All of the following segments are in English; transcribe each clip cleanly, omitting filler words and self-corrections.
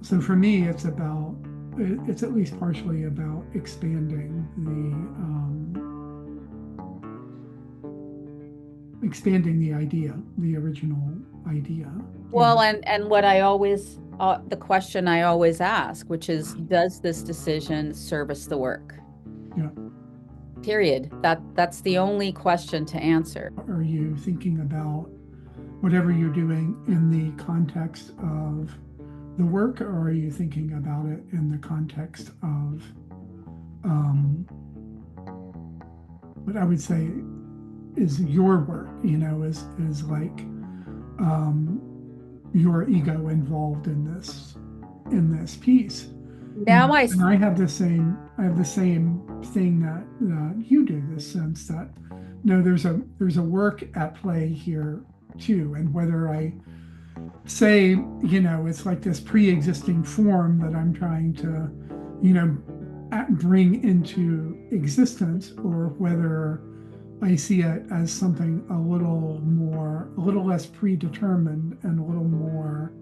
So for me, it's at least partially about expanding the idea, the original idea, you Well, know. and what I always, the question I always ask, which is, does this decision service the work? Yeah. Period. That's the only question to answer. Are you thinking about whatever you're doing in the context of the work, or are you thinking about it in the context of um, what I would say is your work, is like um, your ego involved in this piece. Now And I have the same thing that you do, this sense that no, there's a work at play here too. And whether I say, it's like this pre-existing form that I'm trying to, bring into existence, or whether I see it as something a little less predetermined and a little more,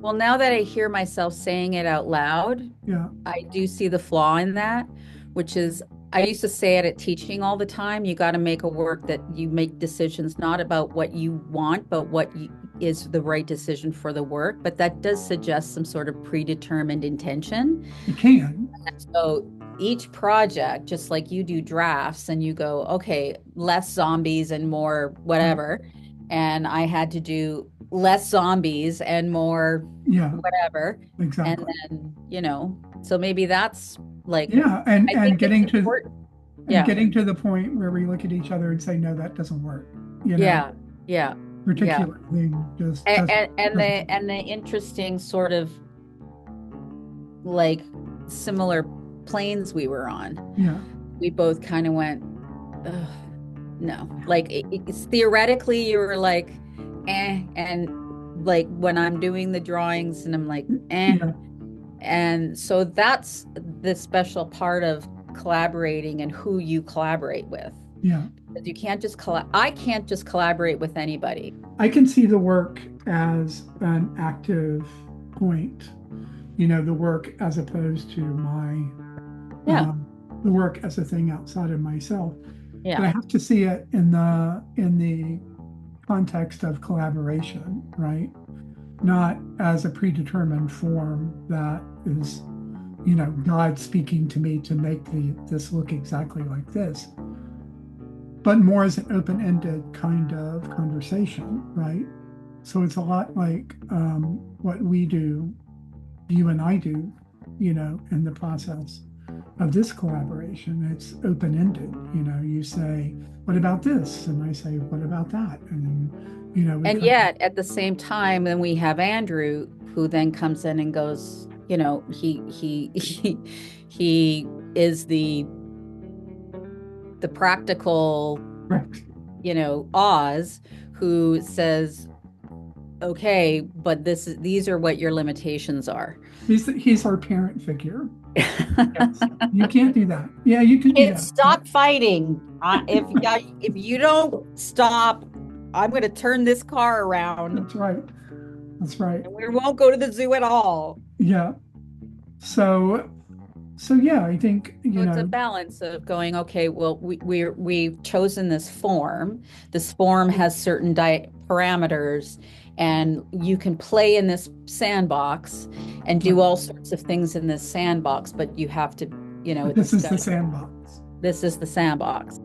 Well, now that I hear myself saying it out loud, yeah, I do see the flaw in that, which is I used to say it at teaching all the time. You got to make a work that you make decisions not about what you want, but is the right decision for the work. But that does suggest some sort of predetermined intention. it can. So each project, just like you do drafts and you go, okay, less zombies and more Right. whatever. And I had to do less zombies and more Yeah, whatever. And exactly. then, so maybe that's like, Yeah, and I and think it's getting to important. and Yeah. getting to the point where we look at each other and say, no, that doesn't work. Yeah. Yeah. Yeah. Particular thing just And, doesn't and, and doesn't. the and the interesting sort of like similar planes we were on, Yeah, we both kind of went, ugh, no. Like it's theoretically you were like, and like when I'm doing the drawings and I'm like, eh. yeah, And so that's the special part of collaborating and who you collaborate with. yeah. Because you can't just I can't just collaborate with anybody. I can see the work as an active point. The work as opposed to Yeah. the work as a thing outside of myself. But Yeah. I have to see it in the context of collaboration, right? Not as a predetermined form that is, God speaking to me to make this look exactly like this, but more as an open-ended kind of conversation, right? So it's a lot like what we do, you and I do, in the process of this collaboration. It's open-ended. You say, "What about this?" And I say, "What about that?" And we And kind yet at the same time, then we have Andrew who then comes in and goes, he is the practical, of correct. Oz who says, okay, but these are what your limitations are. He's our parent figure. Yes, you can't do that. Yeah, you can do Kids, that. stop fighting. If you don't stop, I'm going to turn this car around That's right. That's right. and we won't go to the zoo at all. Yeah. So yeah, I think So it's a balance of going, okay, well, we've chosen this form. This form has certain parameters, and you can play in this sandbox and right. do all sorts of things in this sandbox, but you have to, But this it's is got the sandbox. this is the sandbox.